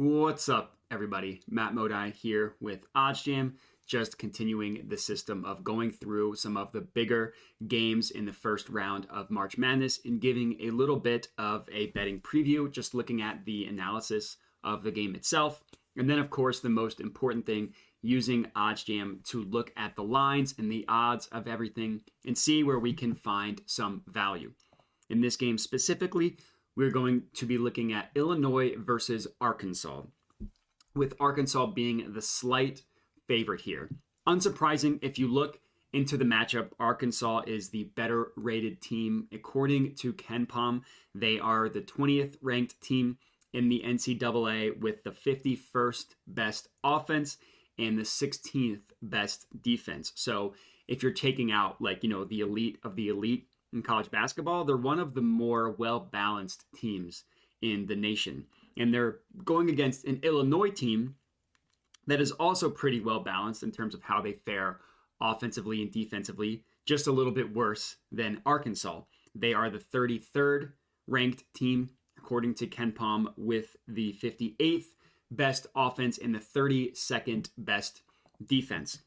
What's up, everybody? Matt Modi here with OddsJam, just continuing the system of going through some of the bigger games in the first round of March Madness and giving a little bit of a betting preview, just looking at the analysis of the game itself. And then, of course, the most important thing, using OddsJam to look at the lines and the odds of everything and see where we can find some value. In this game specifically, we're going to be looking at Illinois versus Arkansas, with Arkansas being the slight favorite here. Unsurprising, if you look into the matchup, Arkansas is the better rated team. According to KenPom, they are the 20th ranked team in the NCAA with the 51st best offense and the 16th best defense. So if you're taking out the elite of the elite in college basketball, they're one of the more well-balanced teams in the nation. And they're going against an Illinois team that is also pretty well-balanced in terms of how they fare offensively and defensively, just a little bit worse than Arkansas. They are the 33rd ranked team, according to KenPom, with the 58th best offense and the 32nd best defense.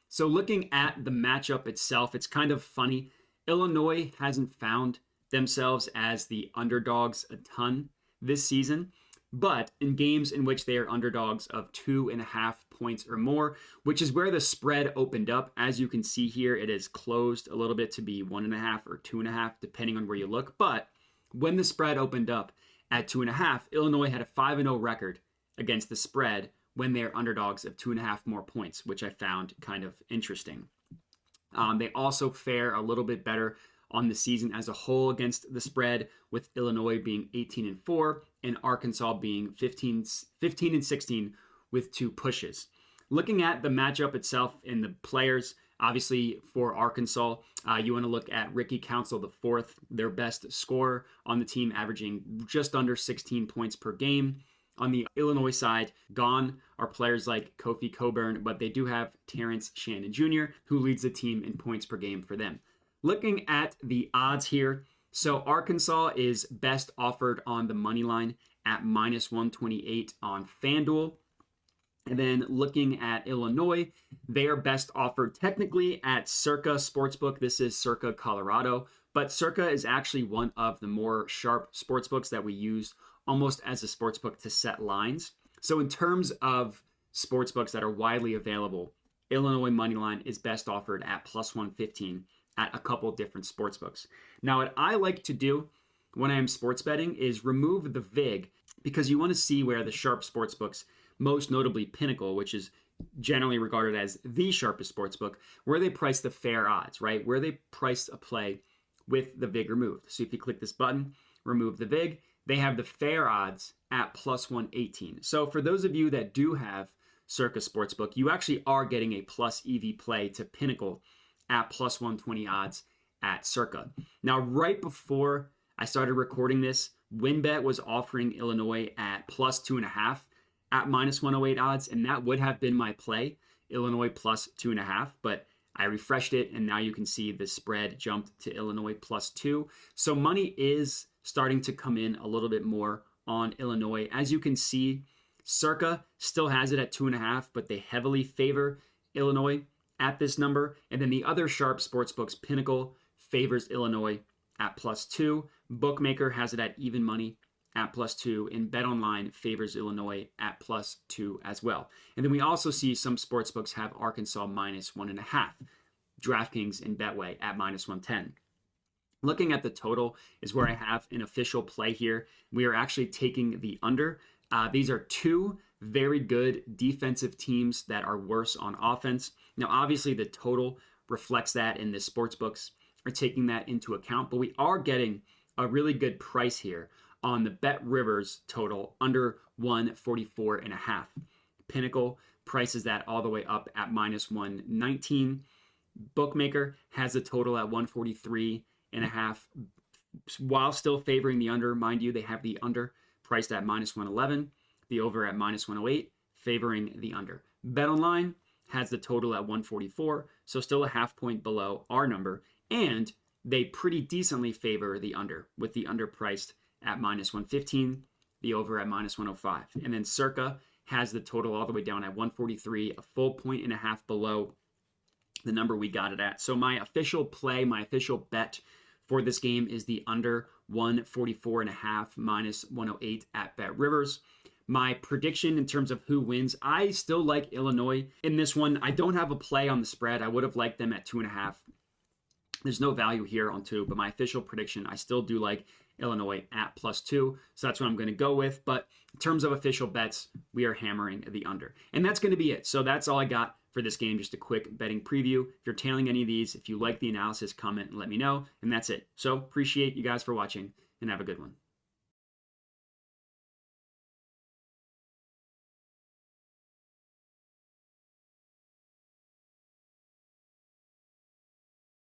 So looking at the matchup itself, it's kind of funny. Illinois hasn't found themselves as the underdogs a ton this season, but in games in which they are underdogs of 2.5 points or more, which is where the spread opened up. As you can see here, it is closed a little bit to be 1.5 or 2.5, depending on where you look. But when the spread opened up at 2.5, Illinois had a 5-0 record against the spread when they're underdogs of 2.5 more points, which I found kind of interesting. They also fare a little bit better on the season as a whole against the spread, with Illinois being 18-4 and Arkansas being 15-16 with 2 pushes. Looking at the matchup itself and the players, obviously for Arkansas, you want to look at Ricky Council IV, their best scorer on the team, averaging just under 16 points per game. On the Illinois side, gone are players like Kofi Coburn, but they do have Terrence Shannon Jr., who leads the team in points per game for them. Looking at the odds here, so Arkansas is best offered on the money line at -128 on FanDuel. And then looking at Illinois, they are best offered technically at Circa Sportsbook. This is Circa Colorado, but Circa is actually one of the more sharp sportsbooks that we use almost as a sportsbook to set lines. So in terms of sportsbooks that are widely available, Illinois Moneyline is best offered at +115 at a couple different sportsbooks. Now, what I like to do when I am sports betting is remove the VIG, because you want to see where the sharp sportsbooks, most notably Pinnacle, which is generally regarded as the sharpest sportsbook, where they price the fair odds, right? Where they price a play with the VIG removed. So if you click this button, remove the VIG, they have the fair odds at +118. So for those of you that do have Circa Sportsbook, you actually are getting a plus EV play to Pinnacle at +120 odds at Circa. Now, right before I started recording this, WinBet was offering Illinois at +2.5 at -108 odds, and that would have been my play, Illinois +2.5, but I refreshed it, and now you can see the spread jumped to Illinois +2. So money is starting to come in a little bit more on Illinois. As you can see, Circa still has it at 2.5, but they heavily favor Illinois at this number. And then the other sharp sportsbooks, Pinnacle, favors Illinois at +2. Bookmaker has it at even money at +2, and BetOnline favors Illinois at +2 as well. And then we also see some sportsbooks have Arkansas -1.5. DraftKings and Betway at -110. Looking at the total is where I have an official play here. We are actually taking the under. These are 2 very good defensive teams that are worse on offense. Now, obviously, the total reflects that, and the sportsbooks are taking that into account, but we are getting a really good price here on the Bet Rivers total under 144.5. Pinnacle prices that all the way up at -119. Bookmaker has the total at 143.5, while still favoring the under. Mind you, they have the under priced at -111, the over at -108, favoring the under. BetOnline has the total at 144, so still a half point below our number, and they pretty decently favor the under, with the under priced at -115, the over at -105. And then Circa has the total all the way down at 143, a full 1.5 below the number we got it at. So my official play, my official bet for this game is the under 144.5 -108 at Bet Rivers. My prediction in terms of who wins, I still like Illinois in this one. I don't have a play on the spread. I would have liked them at 2.5. There's no value here on 2, but my official prediction, I still do like Illinois at +2. So that's what I'm going to go with. But in terms of official bets, we are hammering the under. And that's going to be it. So that's all I got for this game. Just a quick betting preview. If you're tailing any of these, if you like the analysis, comment and let me know. And that's it. So appreciate you guys for watching and have a good one.